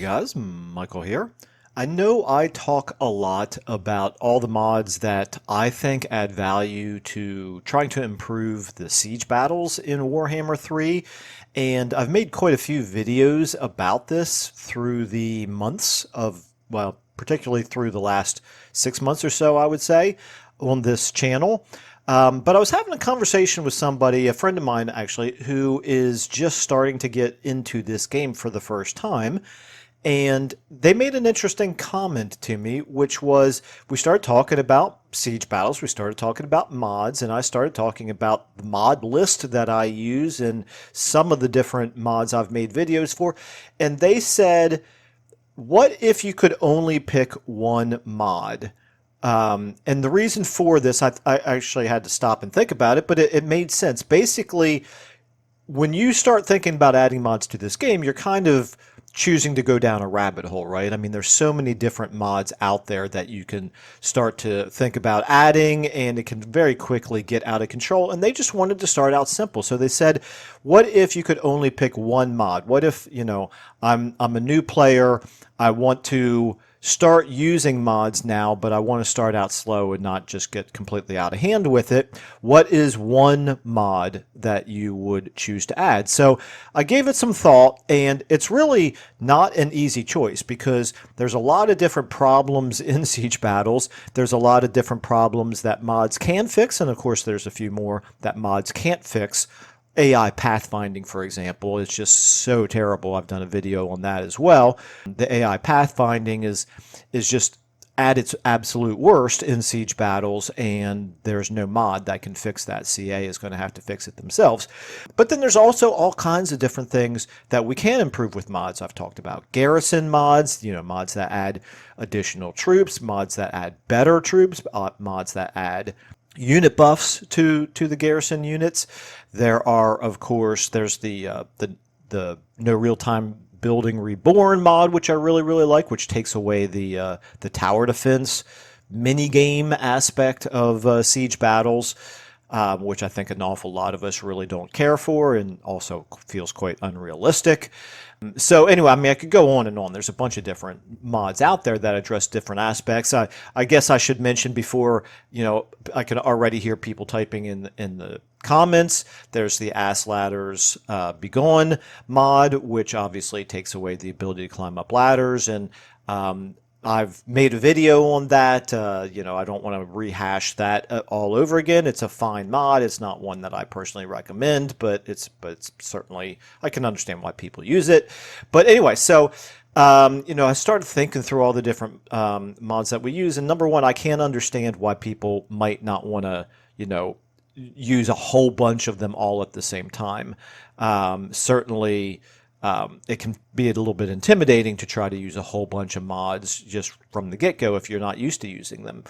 guys, Michael here. I know I talk a lot about all the mods that I think add value to trying to improve the siege battles in Warhammer 3, and I've made quite a few videos about this through the months of, well, particularly through the last 6 months or so, I would say, on this channel. But I was having a conversation with somebody, a friend of mine actually, who is just starting to get into this game for the first time. And they made an interesting comment to me, which was we started talking about siege battles, we started talking about mods, and I started talking about the mod list that I use and some of the different mods I've made videos for. And they said, what if you could only pick one mod? And the reason for this, I actually had to stop and think about it, but it made sense. Basically, when you start thinking about adding mods to this game, you're kind of choosing to go down a rabbit hole, right? I mean, there's so many different mods out there that you can start to think about adding, and it can very quickly get out of control. And they just wanted to start out simple. So they said, what if you could only pick one mod? What if, I'm a new player, I want to start using mods now, but I want to start out slow and not just get completely out of hand with it. What is one mod that you would choose to add? So I gave it some thought, and it's really not an easy choice because there's a lot of different problems in siege battles. There's a lot of different problems that mods can fix, and of course there's a few more that mods can't fix. AI pathfinding, for example, is just so terrible. I've done a video on that as well. The AI pathfinding is just at its absolute worst in siege battles, and there's no mod that can fix that. CA is going to have to fix it themselves. But then there's also all kinds of different things that we can improve with mods. I've talked about garrison mods, mods that add additional troops, mods that add better troops, mods that add unit buffs to the garrison units. There are, of course, there's the no real-time building reborn mod, which I really like, which takes away the tower defense mini game aspect of siege battles, which I think an awful lot of us really don't care for, and also feels quite unrealistic. So anyway, I mean, I could go on and on. There's a bunch of different mods out there that address different aspects. I guess I should mention before, I can already hear people typing in the comments. There's the Ass Ladders Be Gone mod, which obviously takes away the ability to climb up ladders, and I've made a video on that. I don't want to rehash that all over again. It's a fine mod. It's not one that I personally recommend, but it's certainly, I can understand why people use it. But anyway, so I started thinking through all the different mods that we use, and number one, I can't understand why people might not want to, use a whole bunch of them all at the same time. Certainly, it can be a little bit intimidating to try to use a whole bunch of mods just from the get-go if you're not used to using them.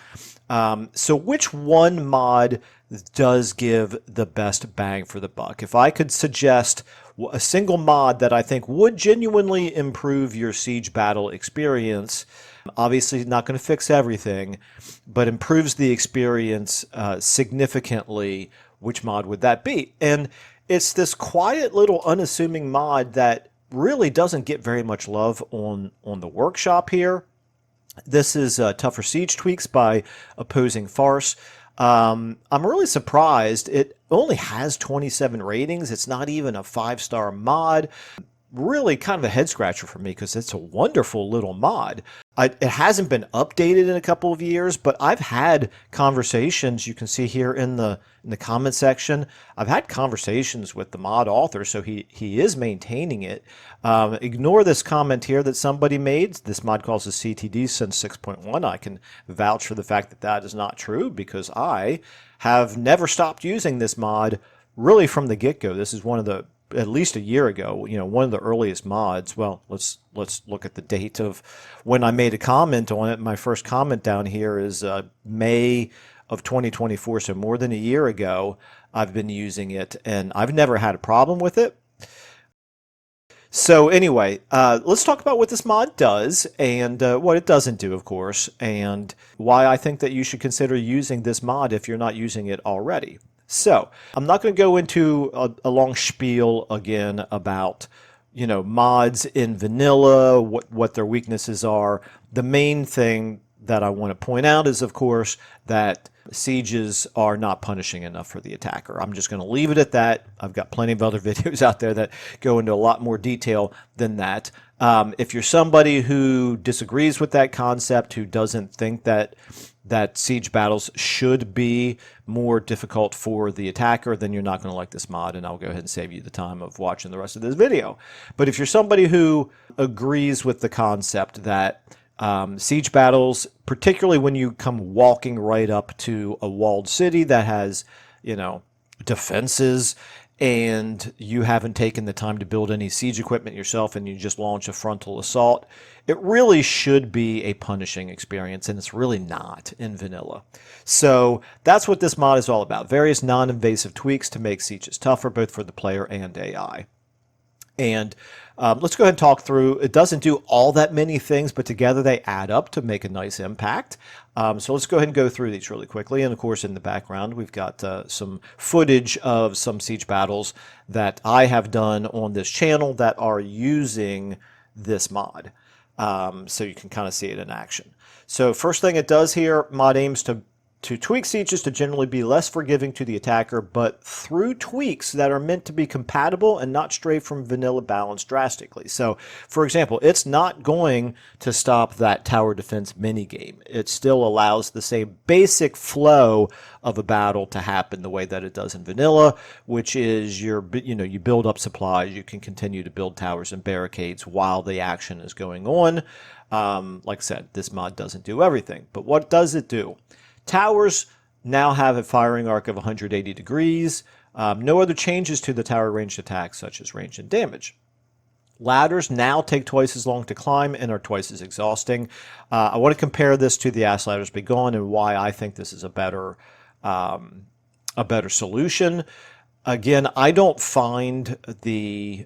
So which one mod does give the best bang for the buck? If I could suggest a single mod that I think would genuinely improve your siege battle experience, obviously not going to fix everything, but improves the experience significantly, which mod would that be? And it's this quiet little unassuming mod that really doesn't get very much love on the workshop here. This is Tougher Siege Tweaks by Opposing Farce. I'm really surprised. It only has 27 ratings. It's not even a 5-star mod. Really kind of a head scratcher for me because it's a wonderful little mod. It hasn't been updated in a couple of years, but I've had conversations. You can see here in the comment section, I've had conversations with the mod author, so he is maintaining it. Ignore this comment here that somebody made. This mod calls the CTD since 6.1. I can vouch for the fact that that is not true because I have never stopped using this mod really from the get-go. This is one of the, at least a year ago, one of the earliest mods. Well, let's look at the date of when I made a comment on it. My first comment down here is May of 2024, so more than a year ago I've been using it, and I've never had a problem with it. So anyway, let's talk about what this mod does and what it doesn't do, of course, and why I think that you should consider using this mod if you're not using it already. So I'm not going to go into a long spiel again about mods in vanilla, what their weaknesses are. The main thing that I want to point out is, of course, that sieges are not punishing enough for the attacker. I'm just going to leave it at that. I've got plenty of other videos out there that go into a lot more detail than that. If you're somebody who disagrees with that concept, who doesn't think that siege battles should be more difficult for the attacker, then you're not going to like this mod, and I'll go ahead and save you the time of watching the rest of this video. But if you're somebody who agrees with the concept that siege battles, particularly when you come walking right up to a walled city that has, defenses, and you haven't taken the time to build any siege equipment yourself and you just launch a frontal assault, it really should be a punishing experience, and it's really not in vanilla. So that's what this mod is all about. Various non-invasive tweaks to make sieges tougher, both for the player and AI. And let's go ahead and talk through. It doesn't do all that many things, but together they add up to make a nice impact. So let's go ahead and go through these really quickly. And of course, in the background, we've got some footage of some siege battles that I have done on this channel that are using this mod. So you can kind of see it in action. So first thing it does here, mod aims to tweak sieges to generally be less forgiving to the attacker, but through tweaks that are meant to be compatible and not stray from vanilla balance drastically. So, for example, it's not going to stop that tower defense minigame. It still allows the same basic flow of a battle to happen the way that it does in vanilla, which is you build up supplies, you can continue to build towers and barricades while the action is going on. Like I said, this mod doesn't do everything, but what does it do? Towers now have a firing arc of 180 degrees. No other changes to the tower ranged attacks, such as range and damage. Ladders now take twice as long to climb and are twice as exhausting. I want to compare this to the Ass Ladders Be Gone and why I think this is a better solution. Again, I don't find the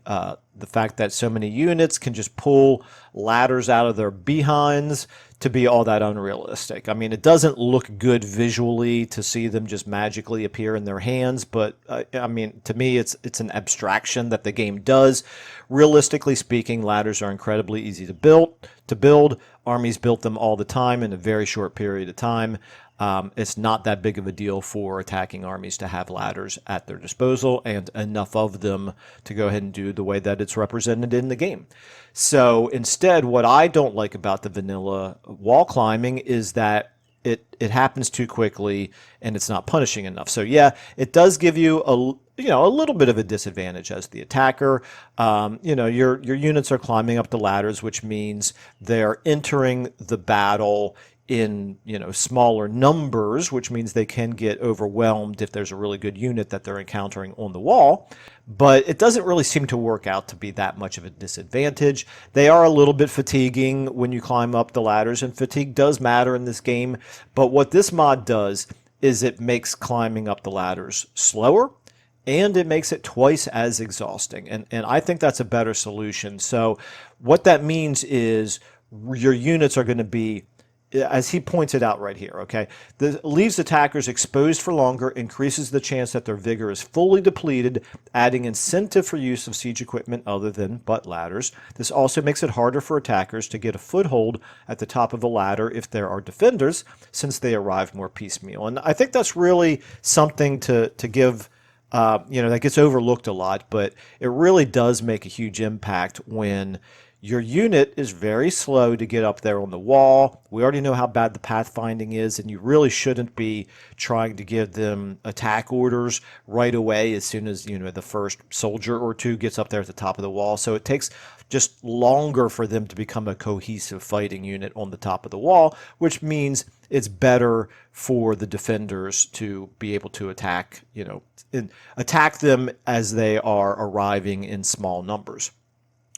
fact that so many units can just pull ladders out of their behinds to be all that unrealistic. I mean, it doesn't look good visually to see them just magically appear in their hands, but I mean, to me, it's an abstraction that the game does. Realistically speaking, ladders are incredibly easy to build. Armies built them all the time in a very short period of time. It's not that big of a deal for attacking armies to have ladders at their disposal and enough of them to go ahead and do the way that it's represented in the game. So instead, what I don't like about the vanilla wall climbing is that it happens too quickly and it's not punishing enough. So yeah, it does give you a little bit of a disadvantage as the attacker. Your units are climbing up the ladders, which means they're entering the battle in smaller numbers, which means they can get overwhelmed if there's a really good unit that they're encountering on the wall. But it doesn't really seem to work out to be that much of a disadvantage. They are a little bit fatiguing when you climb up the ladders, and fatigue does matter in this game. But what this mod does is it makes climbing up the ladders slower, and it makes it twice as exhausting. And I think that's a better solution. So what that means is your units are going to be, as he points it out right here, okay, leaves attackers exposed for longer, increases the chance that their vigor is fully depleted, adding incentive for use of siege equipment other than butt ladders. This also makes it harder for attackers to get a foothold at the top of a ladder if there are defenders, since they arrive more piecemeal. And I think that's really something to give, that gets overlooked a lot, but it really does make a huge impact when your unit is very slow to get up there on the wall. We already know how bad the pathfinding is, and you really shouldn't be trying to give them attack orders right away as soon as the first soldier or two gets up there at the top of the wall. So it takes just longer for them to become a cohesive fighting unit on the top of the wall, which means it's better for the defenders to be able to attack them as they are arriving in small numbers.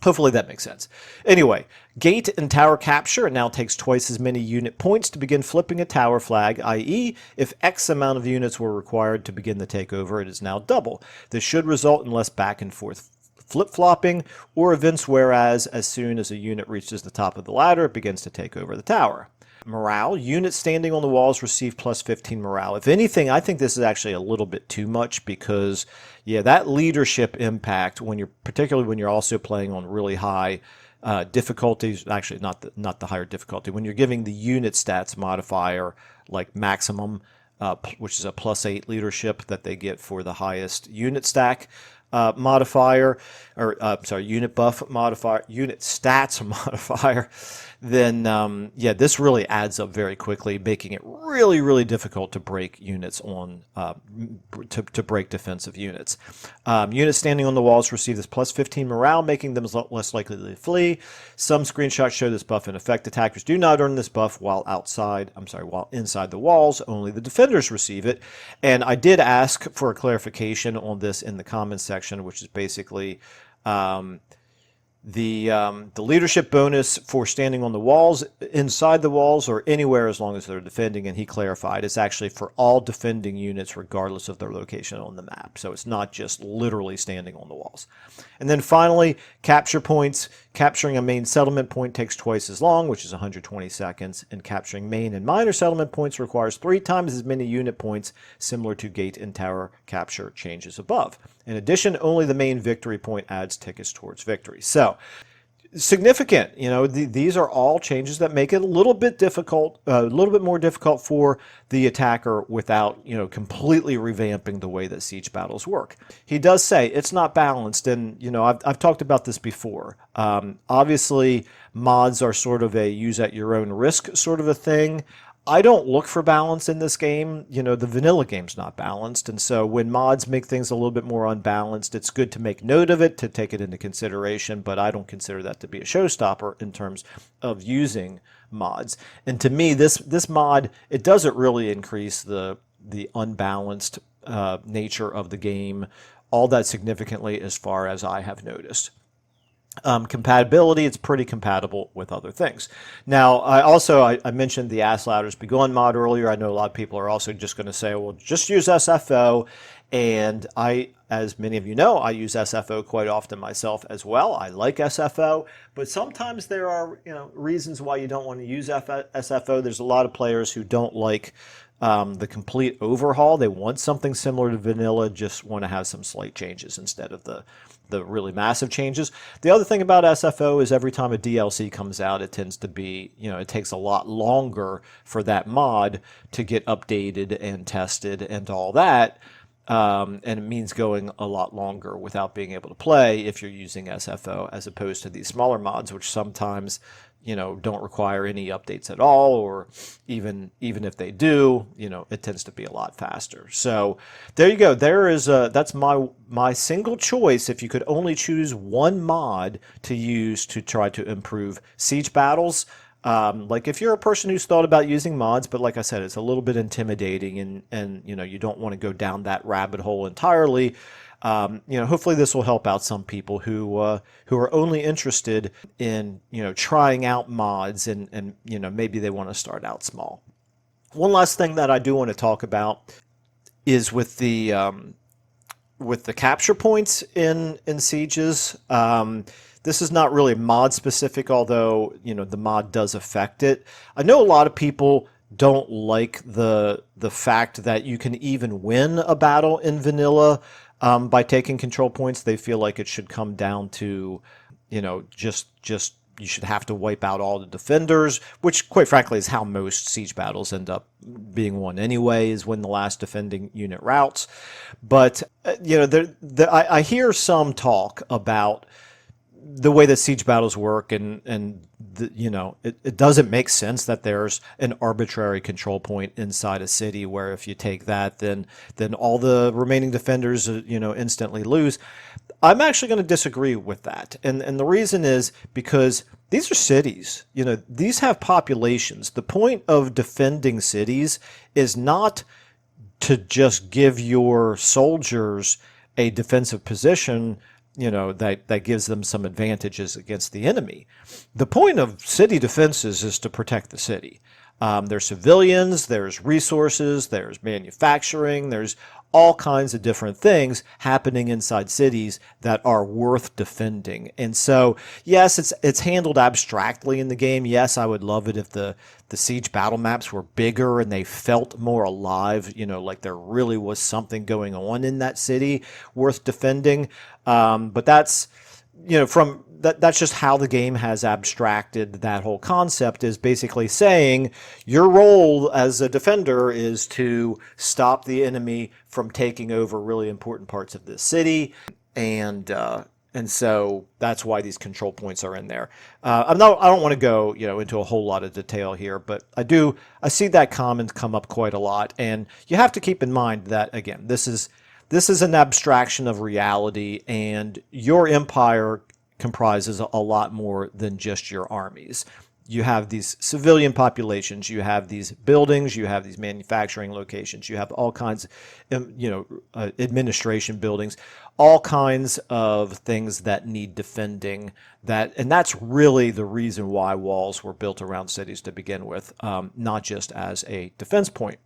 Hopefully that makes sense. Anyway, gate and tower capture. It now takes twice as many unit points to begin flipping a tower flag, i.e. if X amount of units were required to begin the takeover, it is now double. This should result in less back and forth flip-flopping or events whereas as soon as a unit reaches the top of the ladder, it begins to take over the tower. Morale, units standing on the walls receive plus 15 morale. If anything, I think this is actually a little bit too much because, yeah, that leadership impact, particularly when you're also playing on really high difficulties, actually not the higher difficulty, when you're giving the unit stats modifier like maximum, which is a +8 leadership that they get for the highest unit stack modifier, or sorry, unit buff modifier, unit stats modifier, then yeah, this really adds up very quickly, making it really, really difficult to break units on to break defensive units. Units standing on the walls receive this plus 15 morale, making them less likely to flee. Some screenshots show this buff in effect. Attackers do not earn this buff while while inside the walls. Only the defenders receive it. And I did ask for a clarification on this in the comments section, which is basically the leadership bonus for standing on the walls, inside the walls, or anywhere as long as they're defending, and he clarified it's actually for all defending units regardless of their location on the map. So it's not just literally standing on the walls. And then finally, capture points. Capturing a main settlement point takes twice as long, which is 120 seconds, and capturing main and minor settlement points requires 3 times as many unit points, similar to gate and tower capture changes above. In addition, only the main victory point adds tickets towards victory. So, significant. These are all changes that make it a little bit difficult, a little bit more difficult for the attacker without, completely revamping the way that siege battles work. He does say it's not balanced, and, I've talked about this before. Obviously, mods are sort of a use at your own risk sort of a thing. I don't look for balance in this game. The vanilla game's not balanced, and so when mods make things a little bit more unbalanced, it's good to make note of it, to take it into consideration, but I don't consider that to be a showstopper in terms of using mods. And to me, this mod, it doesn't really increase the unbalanced nature of the game all that significantly as far as I have noticed. Compatibility, it's pretty compatible with other things. Now, I mentioned the Ass Ladders Be Gone mod earlier. I know a lot of people are also just going to say, well, just use SFO. And as many of you know, I use SFO quite often myself as well. I like SFO, but sometimes there are reasons why you don't want to use SFO. There's a lot of players who don't like the complete overhaul. They want something similar to vanilla, just want to have some slight changes instead of the really massive changes. The other thing about SFO is every time a DLC comes out, it tends to be, it takes a lot longer for that mod to get updated and tested and all that. And it means going a lot longer without being able to play if you're using SFO, as opposed to these smaller mods, which sometimes don't require any updates at all, or even if they do, it tends to be a lot faster. So there you go. That's my single choice. If you could only choose one mod to use to try to improve siege battles, like if you're a person who's thought about using mods, but like I said, it's a little bit intimidating, and you don't want to go down that rabbit hole entirely. Hopefully this will help out some people who are only interested in trying out mods, and maybe they want to start out small. One last thing that I do want to talk about is with the capture points in sieges. This is not really mod specific, although the mod does affect it. I know a lot of people don't like the fact that you can even win a battle in vanilla by taking control points. They feel like it should come down to, just you should have to wipe out all the defenders, which quite frankly is how most siege battles end up being won anyway, is when the last defending unit routs. But, I hear some talk about the way that siege battles work, and it doesn't make sense that there's an arbitrary control point inside a city where if you take that, then all the remaining defenders instantly lose. I'm actually going to disagree with that, and the reason is because these are cities. These have populations. The point of defending cities is not to just give your soldiers a defensive position that gives them some advantages against the enemy. The point of city defenses is to protect the city. There's civilians, there's resources, there's manufacturing, there's all kinds of different things happening inside cities that are worth defending. And so, yes, it's handled abstractly in the game. Yes, I would love it if the siege battle maps were bigger and they felt more alive, like there really was something going on in that city worth defending. But that's, from that's just how the game has abstracted that whole concept, is basically saying your role as a defender is to stop the enemy from taking over really important parts of the city, and so that's why these control points are in there. I don't want to go into a whole lot of detail here, but I see that comment come up quite a lot, and you have to keep in mind that, again, this is an abstraction of reality, and your empire comprises a lot more than just your armies. You have these civilian populations, you have these buildings, you have these manufacturing locations, you have all kinds of, administration buildings, all kinds of things that need defending. And that's really the reason why walls were built around cities to begin with, not just as a defense point.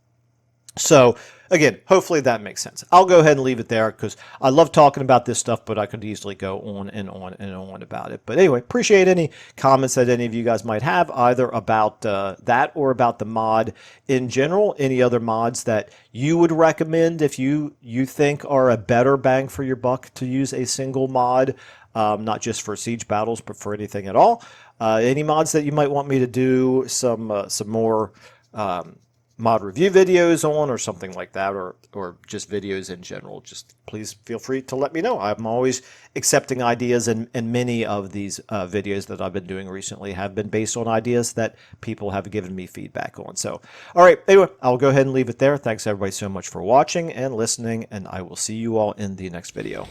So, again, hopefully that makes sense. I'll go ahead and leave it there because I love talking about this stuff, but I could easily go on and on and on about it. But anyway, appreciate any comments that any of you guys might have, either about that or about the mod in general. Any other mods that you would recommend if you think are a better bang for your buck to use a single mod, not just for siege battles, but for anything at all. Any mods that you might want me to do some more mod review videos on, or something like that, or just videos in general, just please feel free to let me know. I'm always accepting ideas, and many of these videos that I've been doing recently have been based on ideas that people have given me feedback on. So, all right, anyway, I'll go ahead and leave it there. Thanks everybody so much for watching and listening, and I will see you all in the next video.